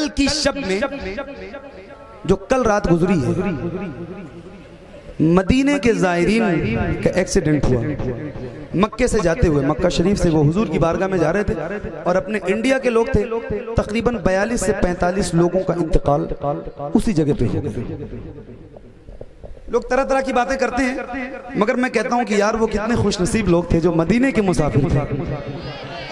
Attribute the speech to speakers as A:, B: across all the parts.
A: कल की शब में जो कल रात गुजरी है, मदीने के ज़ायरीन का एक्सीडेंट हुआ। मक्के से जाते हुए, मक्का शरीफ से वो हुजूर की बारगाह में जा रहे थे और अपने इंडिया के लोग थे, तकरीबन 42 से 45 लोगों का इंतकाल उसी जगह पे हो गया। लोग तरह तरह की बातें करते हैं, मगर मैं कहता हूं कि यार वो कितने खुशनसीब लोग थे जो मदीने के मुसाफिर थे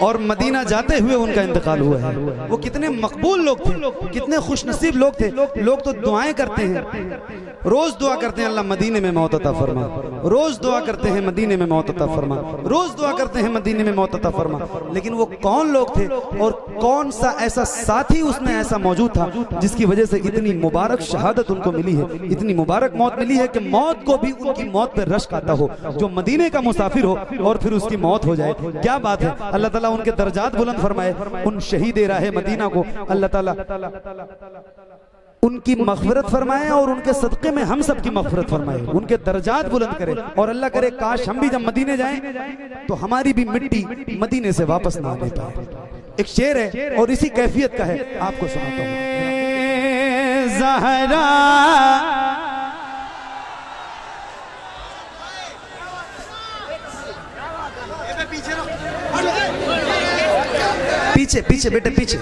A: और मदीना जाते हुए उनका इंतकाल हुआ है। वो कितने मकबूल लोग थे, कितने खुशनसीब लोग थे। लोग तो दुआएं करते हैं, रोज दुआ करते हैं अल्लाह मदीने में मौत अता फरमा, रोज दुआ करते हैं मदीने में मौत अता फरमा, रोज दुआ करते हैं मदीने में मौत अता फरमा। लेकिन वो कौन लोग थे और कौन सा ऐसा साथी उसमें ऐसा मौजूद था जिसकी वजह से इतनी मुबारक शहादत उनको मिली है, इतनी मुबारक मौत मिली है कि मौत को भी उनकी मौत पर रश्क आता हो, जो मदीने का मुसाफिर हो और फिर उसकी मौत हो जाए। क्या बात है। अल्लाह ताला उनके दर्जात बुलंद फरमाए। उन शहीद राहे मदीना को अल्लाह ताला उनकी मग़फ़िरत फरमाए और उनके सदक़े में हम सब की मग़फ़िरत फरमाए, उनके दर्जात बुलंद करे। और अल्लाह करे काश हम भी जब मदीने जाएं तो हमारी भी मिट्टी मदीने से वापस ना आने पाए। एक शेर है और इसी कैफियत का है, आपको सुनाता हूं। ज़हरा पीछे पीछे बेटे पीछे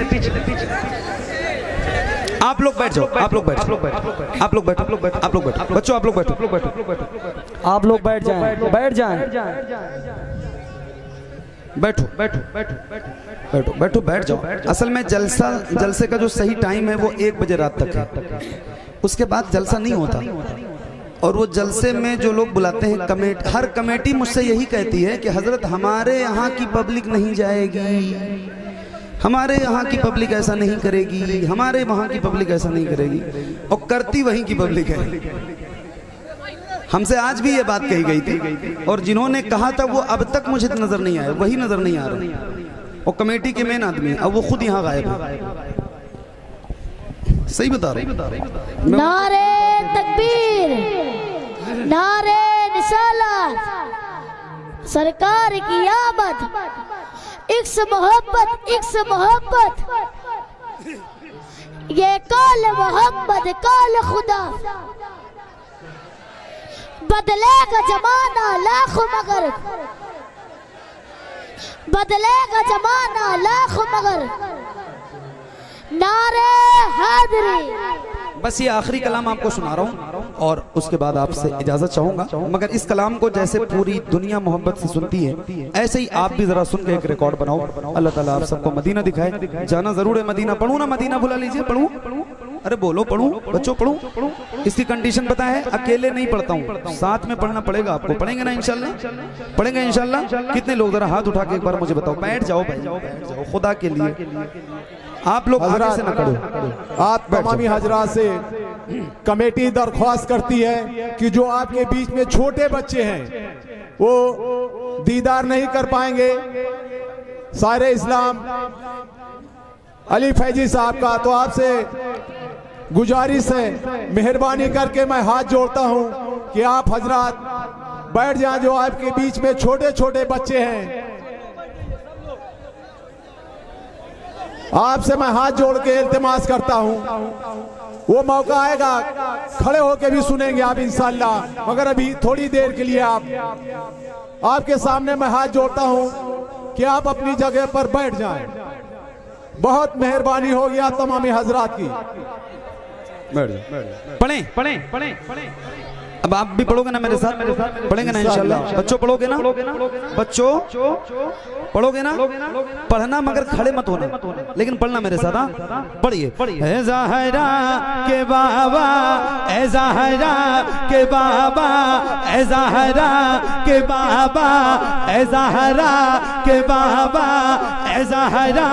A: आप लोग बैठ जाओ, आप लोग बैठ, आप लोग बैठ, आप लोग बैठ, आप लोग बैठ, आप लोग बैठ, बच्चों आप लोग बैठो,
B: आप लोग बैठ जाएं, बैठ जाएं,
A: बैठो बैठो बैठो बैठो बैठ जाओ। असल में जलसे का जो सही टाइम है वो 1 बजे रात तक है, उसके बाद जलसा नहीं होता। और वो जलसे में जो लोग बुलाते हैं हर कमेटी मुझसे यही कहती है कि हजरत हमारे यहाँ की पब्लिक नहीं जाएगी, हमारे यहाँ की पब्लिक ऐसा नहीं करेगी, हमारे वहाँ की पब्लिक ऐसा नहीं करेगी, और करती वहीं की पब्लिक है। हमसे आज भी ये बात कही गई थी और जिन्होंने कहा था वो अब तक मुझे नजर नहीं आए, वही नजर नहीं आ रहे। और कमेटी के मेन आदमी अब वो खुद यहाँ गायब है। सही बता रहे।
C: नारे तकबीर, नारे रिसालत, सरकार की आमद, इक्स मोहब्बत, इक्स मोहब्बत, ये कौल मोहम्मद कौल खुदा, बदलेगा जमाना लाख मगर, बदलेगा जमाना लाख मगर, नारे हाज़िरी।
A: बस ये आखिरी कलाम आपको सुना रहा हूँ और उसके बाद आपसे इजाजत चाहूंगा। मगर इस कलाम को जैसे पूरी दुनिया मोहब्बत से सुनती है ऐसे ही आप भी जरा सुन के एक रिकॉर्ड बनाओ। अल्लाह ताला आप सबको मदीना दिखाए। जाना जरूर है मदीना। पढ़ूं ना मदीना भुला लीजिए, पढ़ूं, अरे बोलो पढ़ूं बच्चों पढ़ूं। इसकी कंडीशन पता है, अकेले नहीं पढ़ता हूँ, साथ में पढ़ना पड़ेगा आपको। पढ़ेंगे ना इंशाल्लाह? पढ़ेंगे इंशाल्लाह। कितने लोग जरा हाथ उठा के एक बार मुझे बताओ। बैठ जाओ भाई, बैठ जाओ खुदा के लिए। आप लोग आगे से ना करो।
D: आप तमामी हजरात से कमेटी दरख्वास्त करती है कि जो आपके बीच में छोटे बच्चे हैं वो दीदार नहीं कर पाएंगे सारे इस्लाम अली फैजी साहब का, तो आपसे गुजारिश है, मेहरबानी करके मैं हाथ जोड़ता हूं कि आप हजरात बैठ जाएं। जो आपके बीच में छोटे छोटे बच्चे हैं आपसे मैं हाथ जोड़ के इल्तिमास करता हूं। वो मौका आएगा खड़े होके भी सुनेंगे आप इंशाअल्लाह, मगर अभी थोड़ी देर के लिए आपके सामने मैं हाथ जोड़ता हूं कि आप अपनी जगह पर बैठ जाएं। बहुत मेहरबानी होगी आप तमामी हजरात की।
A: पढ़ें पढ़ें पढ़ें पढ़ें। अब आप भी पढ़ोगे ना मेरे साथ? पढ़ेंगे ना इंशाल्लाह? बच्चों पढ़ोगे ना? बच्चों पढ़ोगे ना? पढ़ना मगर खड़े मत होना, लेकिन पढ़ना मेरे साथ। हाँ पढ़िए। ए ज़हरा के बाबा, ए ज़हरा के बाबा, ए ज़हरा के बाबा, ए ज़हरा के बाबा, ए ज़हरा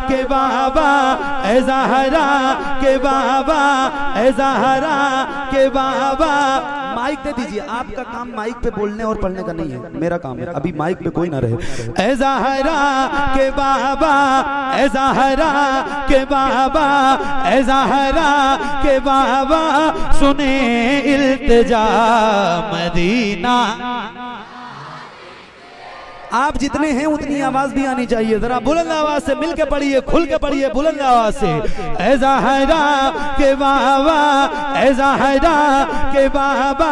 A: के बाबा, ए ज़हरा के बाबा, ए ज़हरा के बाबा। माइक दे दीजिए। आपका काम माइक पे बोलने और पढ़ने का नहीं है, मेरा काम है। अभी माइक पे कोई ना रहे। ए ज़हरा के बाबा, ए ज़हरा के बाबा, ए ज़हरा के बाबा, सुने इल्तिजा मदीना। आप जितने हैं उतनी आवाज भी आनी चाहिए। जरा बुलंद आवाज से मिल के पढ़िए, खुल के पढ़िए, बुलंद आवाज से। ऐ ज़हरा के बाबा, ऐ ज़हरा के बाबा,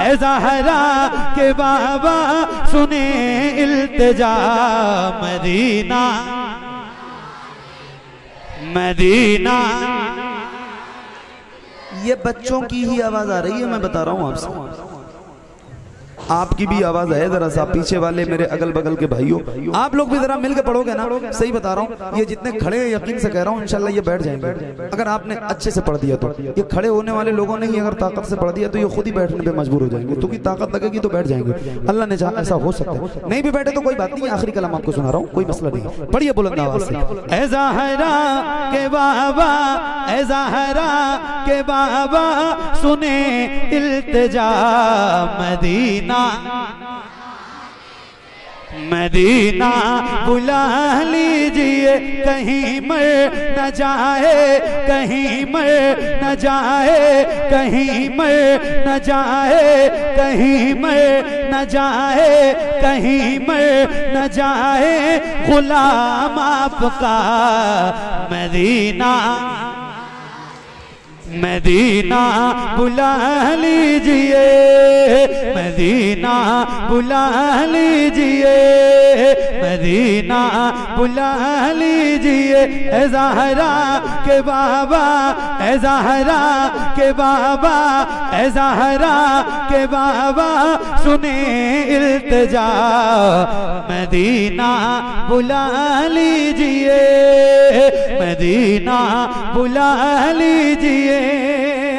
A: ऐ ज़हरा के बाबा, सुने इल्तिजा मदीना मदीना। ये बच्चों की ही आवाज आ रही है, मैं बता रहा हूं आपसे। आपकी भी आवाज है, जरा सा पीछे वाले मेरे अगल बगल के भाइयों, आप लोग भी जरा मिलकर पढ़ोगे ना, सही बता रहा हूँ। ये जितने खड़े हैं यकीन से कह रहा हूँ इंशाल्लाह ये बैठ जाएंगे अगर आपने अच्छे से पढ़ दिया तो। ये खड़े होने वाले लोगों ने ही अगर ताकत से पढ़ दिया तो ये खुद ही बैठने पे मजबूर हो जाएंगे, क्योंकि ताकत लगेगी तो बैठ जाएंगे। अल्लाह ने चाहा ऐसा हो सकता है, नहीं भी बैठे तो कोई बात नहीं, आखिरी कलाम आपको सुना रहा हूँ, कोई मसला नहीं। पढ़िए बुलंद आवाज से। ऐ ज़हरा के बाबा, ऐ ज़हरा के बाबा, सुने इल्तिजा मदीना मदीना। बुला लीजिए कहीं मर न जाए, कहीं मर न जाए, कहीं मर न जाए, कहीं मर न जाए, कहीं मर न जाए, गुलाम आपका मदीना मदीना। बुला लीजिए मदीना, बुला लीजिए मदीना, बुला लीजिए। ऐ ज़हरा के बाबा, ऐ ज़हरा के बाबा, ऐ ज़हरा के बाबा, सुने इल्तिजा मदीना। बुला लीजिए मदीना, बुला लीजिए।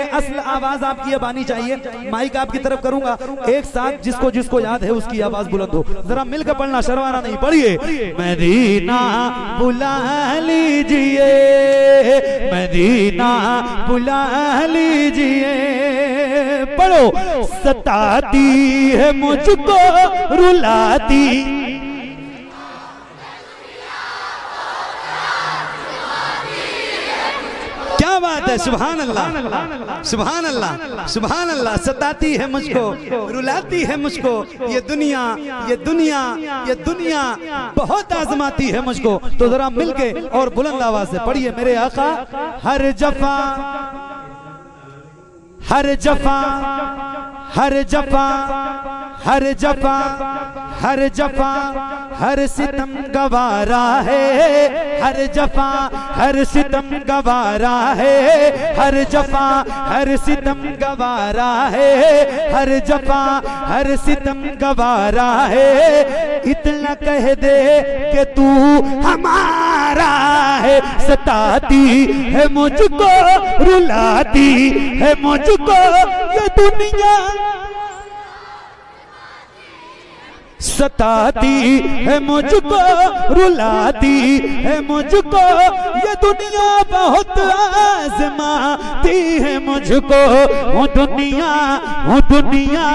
A: असल आवाज आपकी अब आनी चाहिए। माइक आपकी तरफ करूंगा, एक साथ जिसको जिसको याद है उसकी आवाज बुलंद हो। जरा मिलकर पढ़ना, शर्माना नहीं। पढ़िए। मदीना बुला लीजिए, मदीना बुला लीजिए। पढ़ो। सताती है मुझको रुलाती, क्या बात है, सुभान अल्लाह, सुभान अल्लाह, सुभान अल्लाह। सताती है मुझको, रुलाती है मुझको, ये दुनिया, ये दुनिया, ये दुनिया बहुत आजमाती है मुझको। तो जरा मिलके और बुलंद आवाज से पढ़िए मेरे आका। हर जफा, हर जफा, हर जफा, हर जफा, हर जफा, हर सितम गवारा है, हर जफा, हर सितम गवारा है, हर जफा, हर सितम गवारा है, हर जफा, हर सितम गवारा है। इतना कह दे कि तू हमारा है। सताती है मुझको, रुलाती है मुझको ये दुनिया, सताती है मुझको, रुलाती है मुझको ये दुनिया, बहुत आजमाती है मुझको। वो दुनिया, वो दुनिया,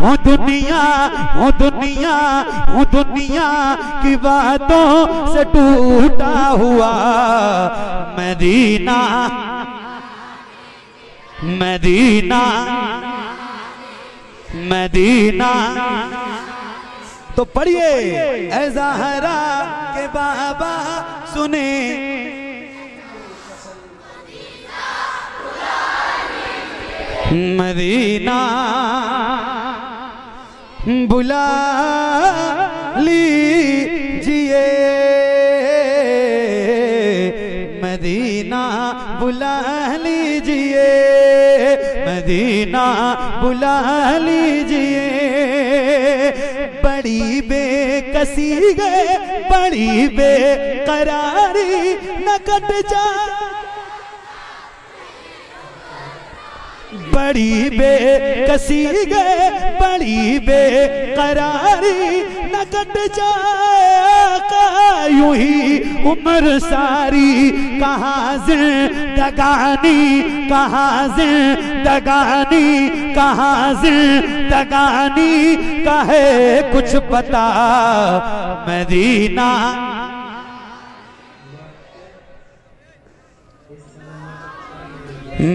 A: वो दुनिया, वो दुनिया, वो दुनिया की बातों से टूटा हुआ मदीना, मदीना, मदीना। तो पढ़िए। ऐ ज़हरा के बाबा सुने, मदीना बुला लीजिए, मदीना बुला लीजिए, मदीना बुला लीजिए। बड़ी बेकसी गए, बड़ी बेकरारी न कट जा, बड़ी बेकसी गए, बड़ी बेकरारी न कट जाएगा। यूं ही उम्र सारी कहाँ जिंदगानी, कहाँ जिंदगानी, कहाँ जिंदगानी का है कुछ पता मदीना,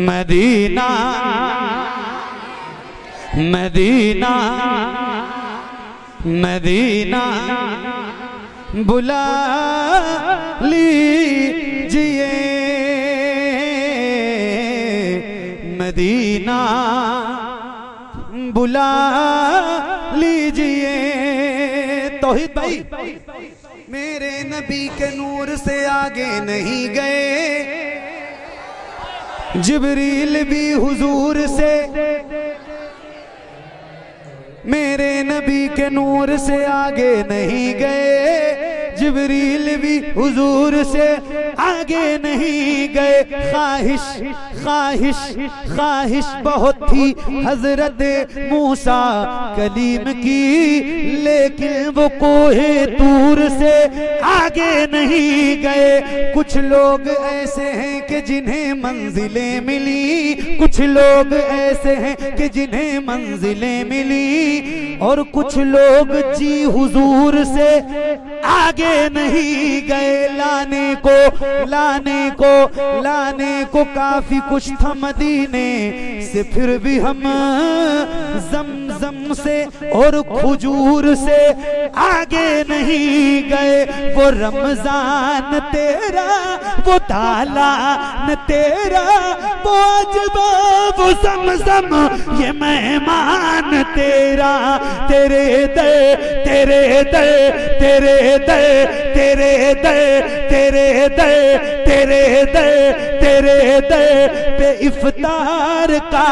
A: मदीना, मदीना। मदीना बुला लीजिए, मदीना बुला लीजिए। तौहीद भाई, मेरे नबी के नूर से आगे नहीं गए, जिब्रील भी हुजूर से, मेरे नबी के नूर से आगे नहीं गए, जिब्रील भी हुजूर से आगे नहीं गए। ख्वाहिश ख्वाहिश ख्वाहिश बहुत थी हजरत मूसा कलीम की, लेकिन वो कोहे तूर से आगे नहीं गए। कुछ लोग ऐसे हैं कि जिन्हें मंजिलें मिली, कुछ लोग ऐसे हैं कि जिन्हें मंजिलें मिली, और कुछ लोग जी हुजूर से आगे नहीं गए। लाने को काफी कुछ था मदीने से, फिर भी हम जमजम से और खुजूर से आगे नहीं गए। वो रमजान तेरा, वो तालान तेरा, वो अजबा, वो ज़मज़म, ये मेहमान तेरा। तेरे दर तेरे दर तेरे दर तेरे दर तेरे दर तेरे दर तेरे दर पे इफ्तार का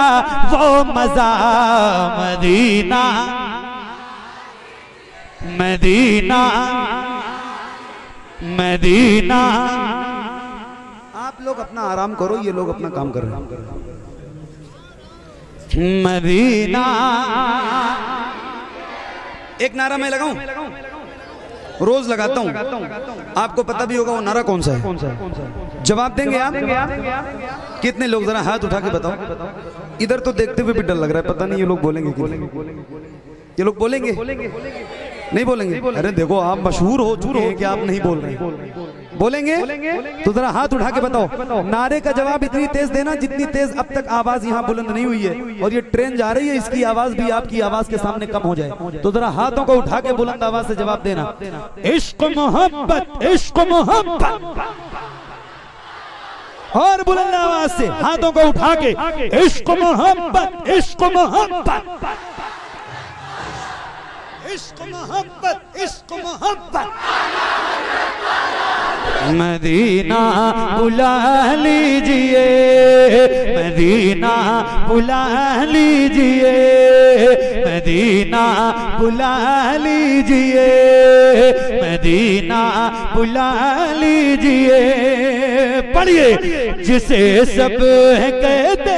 A: वो मजा। Medina Medina Medina. आप लोग अपना आराम करो, ये लोग अपना काम कर रहे हैं। मदीना। एक नारा मैं लगाऊं, रोज लगाता हूं, आपको पता भी होगा वो नारा कौन सा है। जवाब देंगे आप? कितने लोग, जरा हाथ उठा के बताओ। इधर तो देखते हुए भी डर लग रहा है, पता नहीं ये लोग बोलेंगे कि ये लोग बोलेंगे नहीं बोलेंगे। अरे देखो, आप मशहूर हो चुके हैं कि आप नहीं बोल रहे। बोलेंगे तो जरा हाथ उठा के बताओ। नारे का जवाब इतनी तेज देना जितनी तेज अब तक आवाज यहाँ बुलंद नहीं हुई है, और ये ट्रेन जा रही है, इसकी आवाज भी आपकी आवाज के सामने कम हो जाए। तो जरा हाथों को उठा के बुलंद आवाज से जवाब देना। इश्क मोहब्बत, इश्क मोहब्बत। और बुलंद आवाज से हाथों को उठा के, इश्क मोहब्बत, इश्क मोहब्बत, इश्क मोहब्बत, इश्क मोहब्बत। मदीना बुला लीजिए, मदीना बुला लीजिए, मदीना बुला लीजिए, मदीना बुला लीजिए। पढ़िए। जिसे सब कहते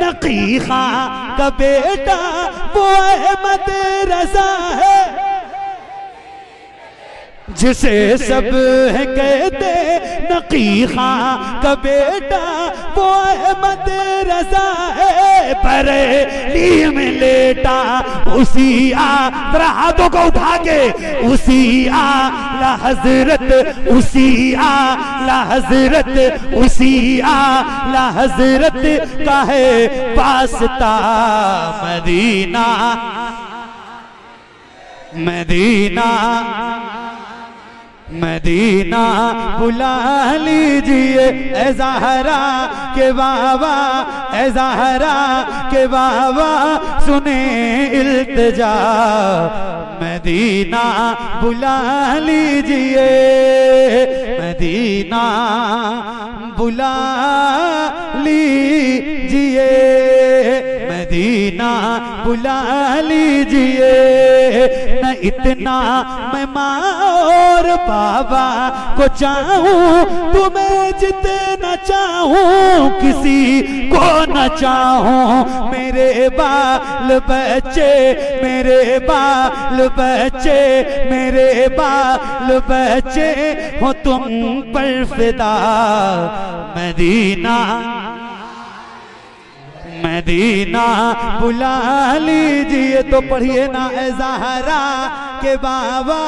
A: नकी खां का बेटा, वो अहमद रजा है। जिसे सब है कहते नकी खां का बेटा, वो अहमद रजा है। बरेली में लेटा उसी जरा हाथों को उठा के, उसी आला हजरत, उसी आला हजरत, उसी आला हजरत का है वास्ता। मदीना मदीना मदीना बुला लीजिए। ए ज़हरा के बाबा, ए ज़हरा के बाबा, सुने इल्तिजा। मदीना बुला लीजिए, मदीना बुला लीजिए, मदीना बुला लीजिए। न इतना मैं माँ और बाबा को चाहूं, तुम्हें जितना चाहूं किसी को न चाहूं। मेरे बाल बच्चे, मेरे बाल बच्चे, मेरे बाल बच्चे हो तुम पर फिदा। मदीना मदीना बुला लीजिए। तो पढ़िए ना, ए ज़हरा के बाबा,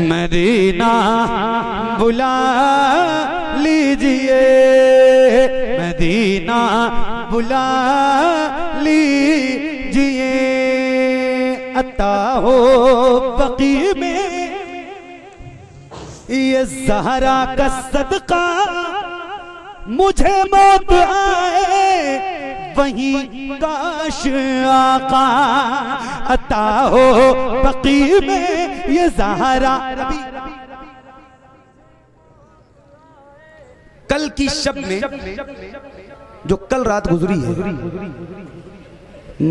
A: मदीना बुला लीजिए, मदीना बुला लीजिए, अता हो बकी में ये ज़हरा का सदका, मुझे मौत आए वहीं काश आका, अता हो बकी में ये ज़हरा। कल की शब में जो कल रात गुजरी है,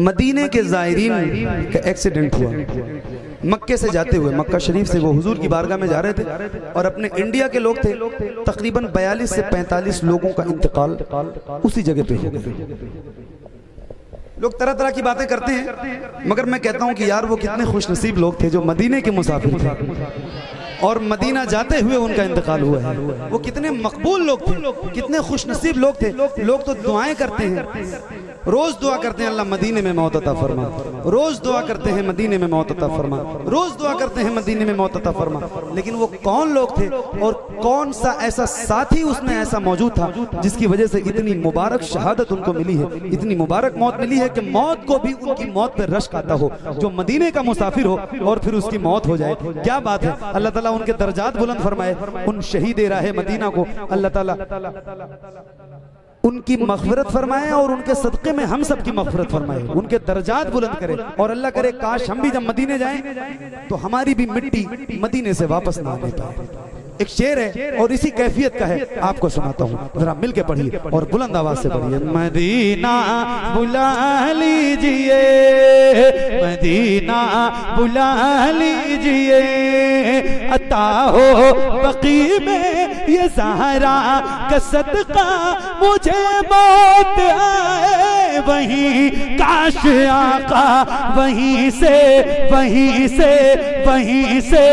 A: मदीने के ज़ायरीन का एक्सीडेंट हुआ। मक्के से जाते हुए, मक्का शरीफ से वो हुजूर की बारगाह में जा रहे थे और अपने इंडिया के लोग थे, तकरीबन 42 से 45 लोगों का इंतकाल उसी जगह पे हो गया। लोग तरह तरह की बातें करते हैं, मगर मैं कहता हूं कि यार वो कितने खुशनसीब लोग थे जो मदीने के मुसाफिर थे और मदीना जाते हुए उनका इंतकाल हुआ है। वो कितने मकबूल लोग थे, कितने खुशनसीब लोग थे। लोग तो दुआएं करते हैं, रोज दुआ करते हैं अल्लाह मदीने में मौत अता फरमा, रोज दुआ करते हैं मदीने में मौत अता फरमा, रोज दुआ करते हैं मदीने में मौत अता फरमा। लेकिन वो कौन लोग थे और कौन सा ऐसा साथी उसमें ऐसा मौजूद था जिसकी वजह से इतनी मुबारक शहादत उनको मिली है, इतनी मुबारक मौत मिली है कि मौत को भी उनकी मौत पर रश्क आता हो। जो मदीने का मुसाफिर हो और फिर उसकी मौत हो जाए, क्या बात है। अल्लाह ताला उनके दर्जात बुलंद फरमाए। उन शहीद राह मदीना को अल्लाह ताला उनकी मग़फ़िरत फरमाए और उनके सदक़े में हम सब की मग़फ़िरत फरमाए, उनके दर्जात बुलंद करे। और अल्लाह करे काश हम भी जब मदीने जाएं तो हमारी भी मिट्टी मदीने से वापस ना आने पाए। एक शेर है और इसी कैफियत का है, आपको सुनाता हूँ, जरा मिल के पढ़िए और बुलंद आवाज से पढ़िए। मदीना बुला लीजिए, मदीना बुला लीजिए, अता हो बकी में ये ज़हरा का सदका, मुझे मौत आए वहीं काश आका, वहीं से वहीं से वहीं से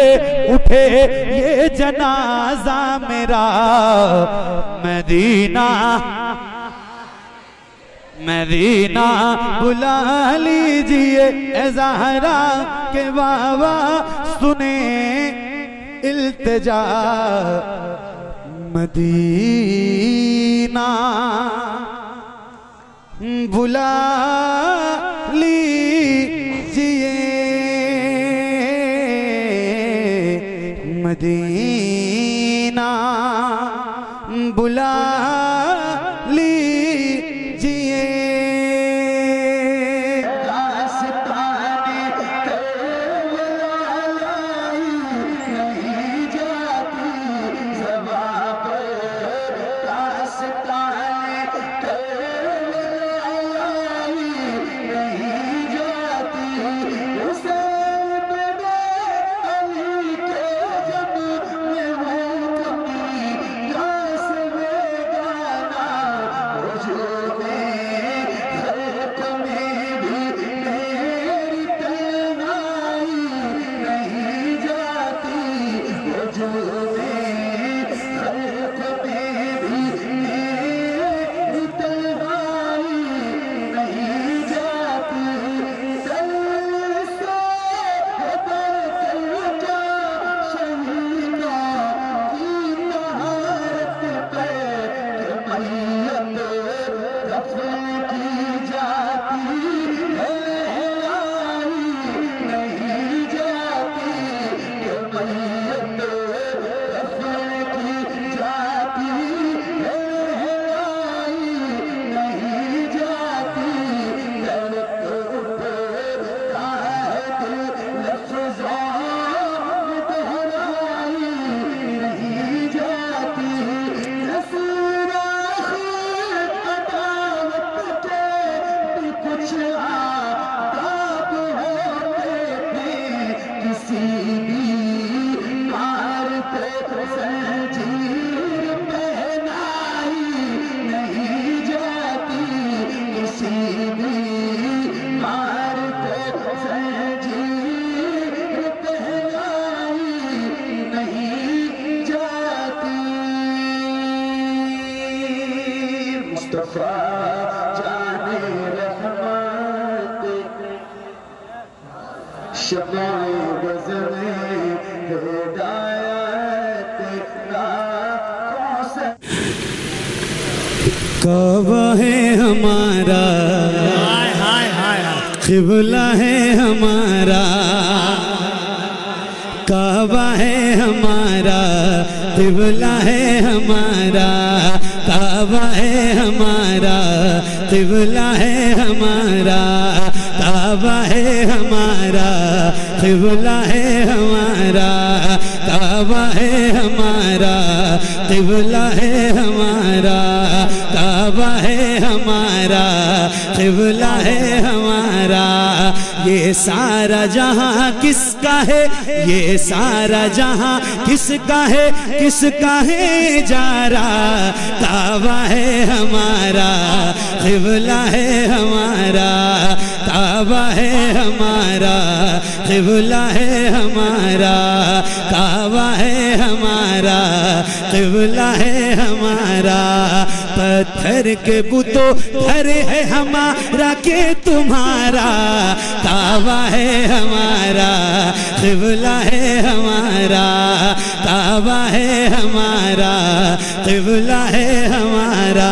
A: उठे ये जनाजा मेरा। मदीना मदीना बुला लीजिए ए ज़हरा के बाबा, सुने इल्तिजा मदीना बुला लीजिए, मदीना बुला लीजिए। कब है हमारा क़िबला है हमारा, काबा है हमारा, क़िबला है हमारा, काबा है हमारा, क़िबला है हमारा, काबा है हमारा, क़िबला है हमारा, काबा है हमारा, क़िबला है हमारा, काबा है हमारा, क़िबला है हमारा। ये सारा जहां किसका है, ये सारा जहां किसका है, किसका है जारा, काबा है हमारा, क़िबला है हमारा, काबा है हमारा, क़िबला है हमारा, काबा है हमारा, क़िबला है हमारा। पत्थर के बुतों घर है हमारा के तुम्हारा, काबा है हमारा, क़िबला है हमारा, काबा है हमारा, क़िबला है हमारा।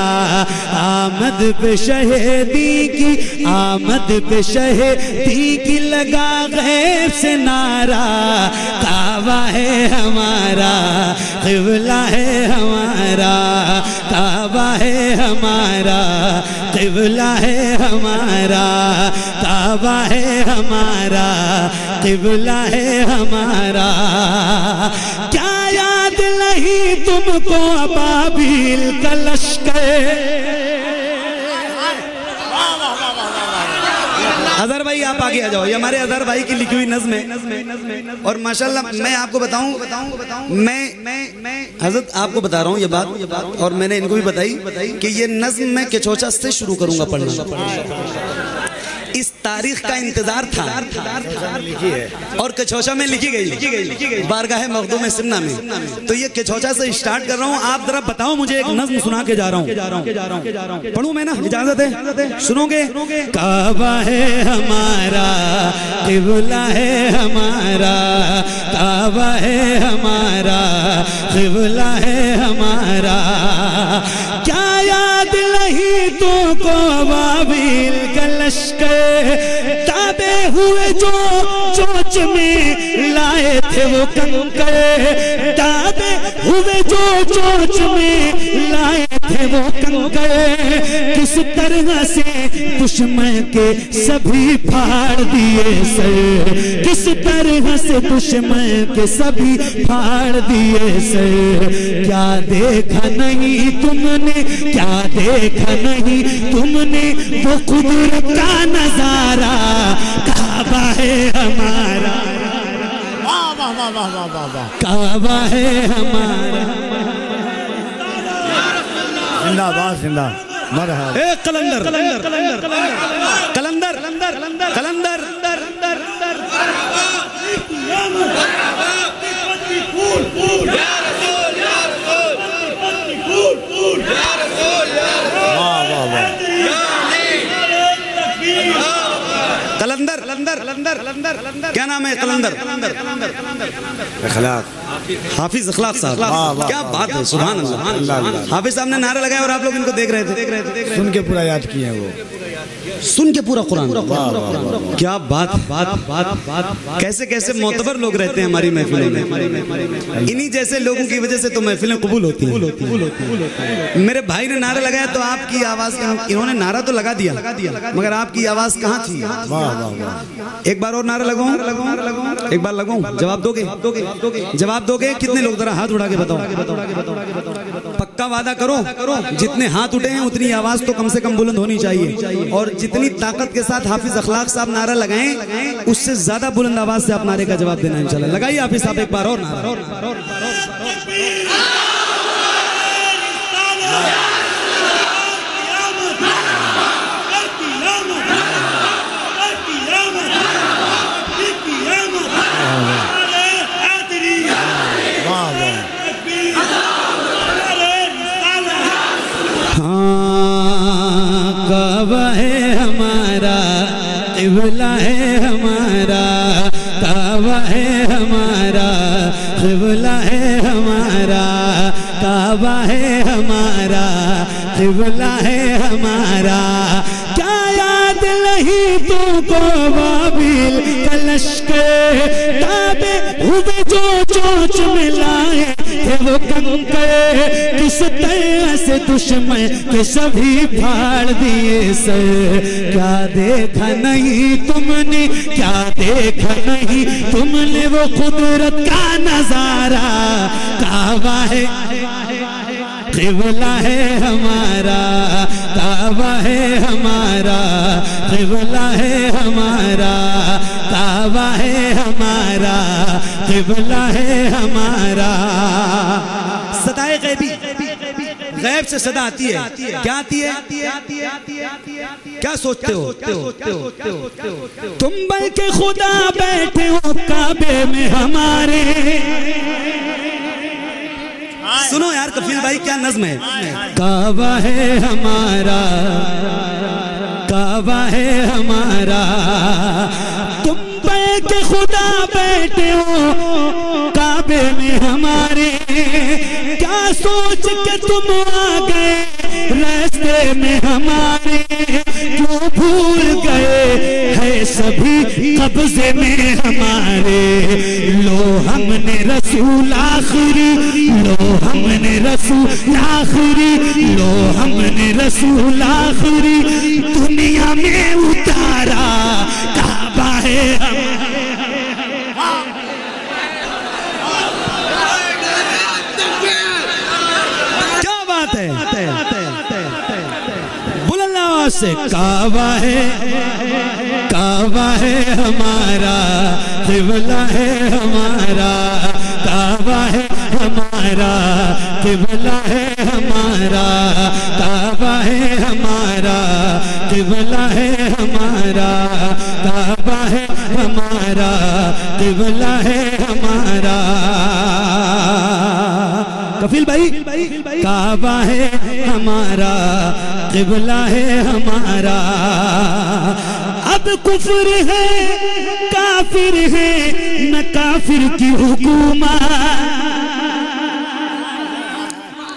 A: आमद पे शहीदी की, आमद पे शहीदी की लगा गैब से नारा, काबा है हमारा, क़िबला है हमारा, काबा है हमारा, क़िबला है हमारा, काबा है हमारा, क़िबला है हमारा। क्या याद नहीं तुमको अबाबिल का लश्कर। अजहर भाई आप आगे आ जाओ, ये हमारे अजहर भाई की लिखी हुई नज़्म है। और माशाल्लाह मैं आपको बताऊं मैं हज़रत आपको बता रहा हूँ ये बात, और मैंने इनको भी बताई कि ये नज़्म मैं केचौचा से शुरू करूंगा पढ़ना। इस तारीख का इंतजार था और केचौचा में लिखी गई बारगाह मखदूम सिमना में। तो ये केचौचा से स्टार्ट कर रहा हूँ। आप जरा बताओ, मुझे एक नज़्म सुना के जा रहा हूँ, पढ़ूं मैं ना, इजाजत है, सुनोगे? काबा है हमारा, क़िबला है हमारा, काबा है हमारा, क़िबला है हमारा। क्या याद नहीं तुमको अबाबिल का लश्कर, ताबे हुए जो चोंच में लाए थे वो कंकर, ताबे हुए जो चोंच में लाए थे वो कंकर। किस तरह से दुश्मन के सभी फाड़ दिए सर, किस तरह से दुश्मन के सभी फाड़ दिए सर। क्या देखा नहीं तुमने, क्या देखा नहीं तुमने वो कुदरत का नजारा, काबा है हमारा, काबा है हमारा।
E: जिंदाबाद जिंदा मरहबा।
A: ए कलंदर कलंदर कलंदर कलंदर कलंदर कलंदर कलंदर कलंदर कलंदर क्या नाम है? कलंदर
E: अखलाक,
A: हाफिज अखलाक साहब, क्या बात है, सुभान अल्लाह। हाफिज साहब ने नारा लगाया और आप लोग इनको देख रहे थे,
E: सुन के पूरा याद किए वो,
A: सुन के पूरा कुरान। क्या बात बात बात बात, कैसे कैसे मोतबर लोग रहते हैं हमारी महफिलों में। इन्हीं जैसे लोगों की वजह से तो महफिलें कबूल होती हैं। मेरे भाई ने नारा लगाया तो आपकी आवाज, इन्होंने नारा तो लगा दिया मगर आपकी आवाज कहाँ थी? एक बार और नारा लगाऊं, एक बार लगाऊं, जवाब दोगे? जवाब दोगे? कितने लोग, जरा हाथ उठा के बताओ। पक्का वादा करो, जितने हाथ उठे हैं उतनी आवाज तो कम से कम बुलंद होनी चाहिए, और जितनी ताकत के साथ हाफिज अखलाक साहब नारा लगाएं उससे ज्यादा बुलंद आवाज से आप नारे का जवाब देना इंशाल्लाह। लगाइए हाफिज साहब एक बार और नारा। काबा है हमारा, क़िबला है हमारा, काबा है हमारा, क़िबला है हमारा, काबा है हमारा, क़िबला है हमारा। क्या याद
F: नहीं तुमको बाबिल कलश्कर ताबे हुए जो चोंच में लाए थे वो कंकर किस तरह से दुश्मन के सभी फाड़ दिए सर। क्या देखा नहीं तुमने, क्या देखा नहीं तुमने वो कुदरत का नजारा। काबा है क़िबला है हमारा, काबा है हमारा, क़िबला है हमारा, काबा है हमारा, क़िबला है हमारा।
A: सदाए गैबी, गैब से सदा आती है। क्या आती है? क्या सोचते हो?
F: तुम बल के खुदा बैठे हो काबे में हमारे।
A: सुनो यार कफील भाई क्या नज़्म है।
F: काबा है हमारा, काबा है हमारा, तुम पे के खुदा बैठे हो काबे में हमारे। क्या सोच के तुम आ गए रास्ते में हमारे, क्यों भूल गए है सभी कब्जे में हमारे। लो हमने रसूल आखिरी, लो हमने रसूल आखिरी, लो हमने रसूल आखिरी दुनिया में उतारा। काबा है
A: क्या बात है।
F: बुलंद आवाज से काबा है, काबा है हमारा, क़िबला है हमारा, काबा है हमारा, क़िबला है हमारा, काबा है हमारा, क़िबला है हमारा, काबा है हमारा, क़िबला है हमारा। कफील भाई काबा है हमारा, क़िबला है हमारा। अब कुफ्र है काफिर है न काफिर की हुकूमत।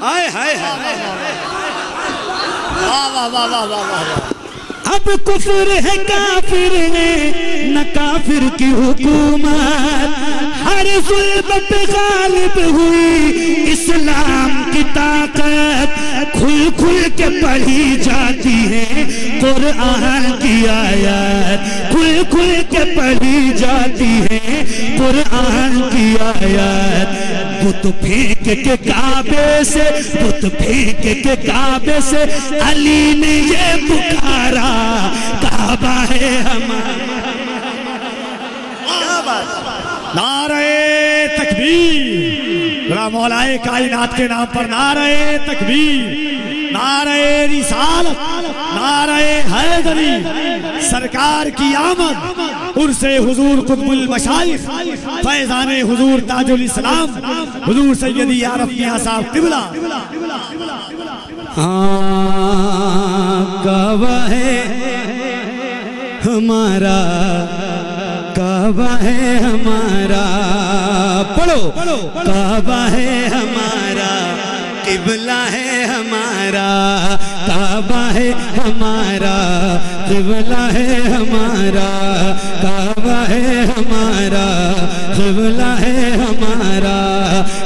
A: हाय हाय
F: अब कुफ्र है काफिर है न काफिर की हुकूमत। हर जुल्म पे गालिब हुई इस्लाम की ताकत। खुल खुल के पढ़ी जाती है कुरान की आयत, खुल खुल के पढ़ी जाती है कुरान की आयत। बुत फेंक के काबे से, बुत फेंक के काबे से अली ने ये पुकारा। काबा है हमारा।
E: नारे तकबीर, मौलाए कायनात के नाम पर नारे तकबीर, नारे रिसालत, नारे हैदरी। सरकार की आमद, उर्से हुजूर कुतुबुल मशाइख फैजाने हुजूर ताजुल इस्लाम हुजूर सैयदी यारफ मियां साहब क़िबला।
F: काबा है हमारा, काबा है हमारा। पढ़ो काबा है हमारा, क़िबला है हमारा, काबा है हमारा, क़िबला है हमारा, काबा है हमारा, क़िबला है हमारा,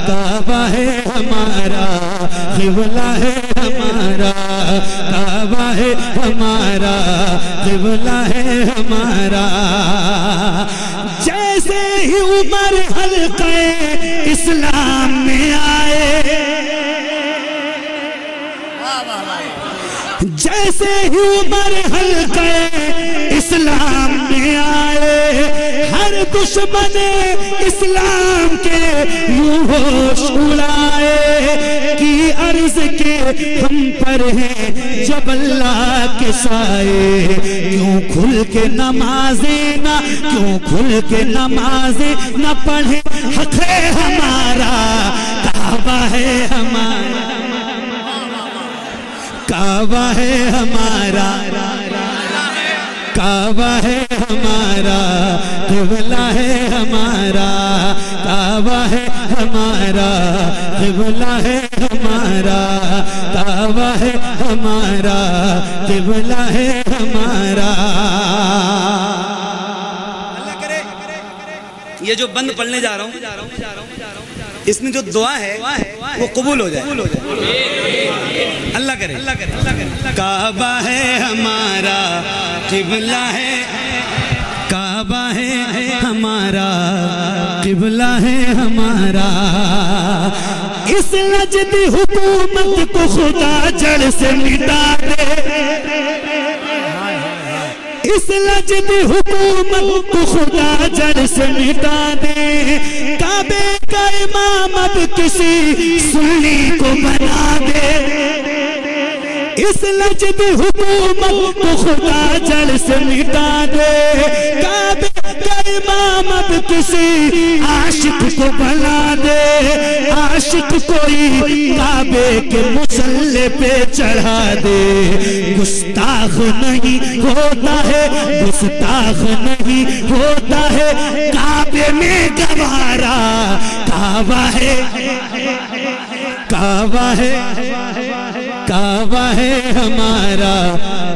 F: काबा है हमारा, क़िबला है हमारा, काबा है हमारा, क़िबला है हमारा। जैसे ही उमर हल्क़े इस्लाम में आए, जैसे ही उमर हल्क़े इस्लाम में आए, हर दुश्मन इस्लाम के यूं होश उड़ाए कि अर्ज़ के हम पर हैं जब अल्लाह के साए। क्यों खुल के नमाज़े ना, क्यों खुल के नमाज़े न पढ़े, हक़ है हमारा, काबा है हमारा, काबा है हमारा, काबा है हमारा, क़िबला है हमारा, काबा है हमारा, क़िबला है हमारा, काबा है हमारा, क़िबला है हमारा।
A: अल्लाह करे ये जो बंद पढ़ने जा रहा हूँ इसमें जो दुआ है वो कबूल हो जाए। अल्लाह करे काबा है हमारा, क़िबला है, काबा है हमारा, क़िबला है हमारा।
F: इस लजदी हुकूमत को खुदा जड़ से मिटा दे, इस लजदी हुकूमत को खुदा जड़ से मिटा दे। काबे का इमाम अब किसी सुन्नी को बना दे, इस लजदी हुकूमत को खुदा जड़ से मिटा दे। काबे का इमाम अब किसी आशिक को बना दे, आशिक कोई काबे के मुसल्ले पे चढ़ा दे। गुस्ताख नहीं होता है, गुस्ताख नहीं होता है काबे में गवारा। काबा है, काबा है, काबा है हमारा,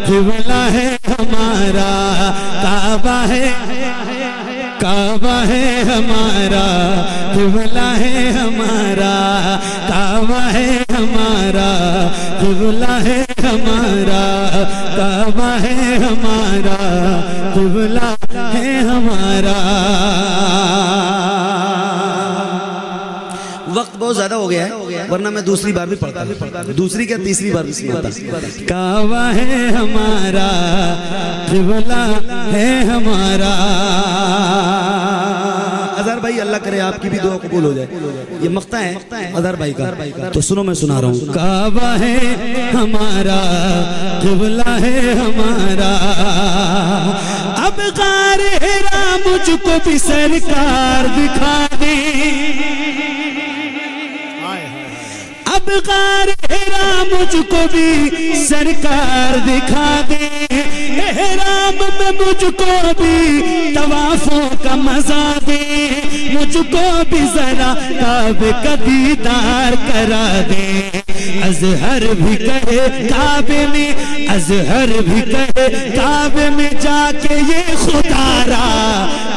F: क़िबला है हमारा, काबा है, काबा है हमारा, क़िबला है हमारा, काबा है हमारा, क़िबला है हमारा, काबा है हमारा, क़िबला है हमारा।
A: वक्त बहुत ज्यादा हो गया है, वरना मैं दूसरी बार भी पढ़ता, दूसरी क्या तीसरी बार भी सुनाता।
F: काबा है हमारा, क़िबला है हमारा।
A: अज़हर भाई अल्लाह करे आपकी भी दुआ कबूल हो जाए। ये मक्ता है अज़हर भाई का, तो सुनो मैं सुना रहा हूँ।
F: काबा है हमारा, क़िबला है हमारा। अब गार हिरा मुझको भी सरकार दिखा दे, अब गार हिरा मुझको भी सरकार दिखा दे। एहराम में मुझको भी तवाफों का मजा दे, मुझको भी जरा काबे का दीदार करा दे। अज़हर भी कहे काबे में, अज़हर भी कहे काबे में जाके ये खुदारा।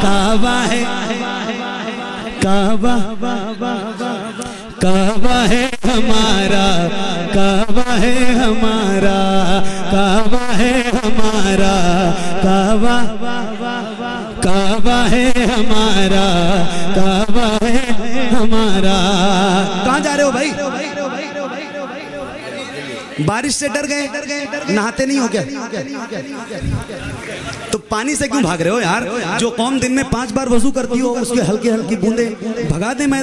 F: काबा है, काबा, काबा है हमारा, काबा है हमारा, काबा है हमारा, काबा, काबा है हमारा, काबा है हमारा।
A: कहाँ जा रहे हो भाई? बारिश से डर गए, नहाते नहीं हो क्या? तो पानी से क्यों भाग रहे हो यार? जो कौम दिन में 5 बार वजू करती हो उसके हल्के हल्की बूंदे भगा दे मैदान।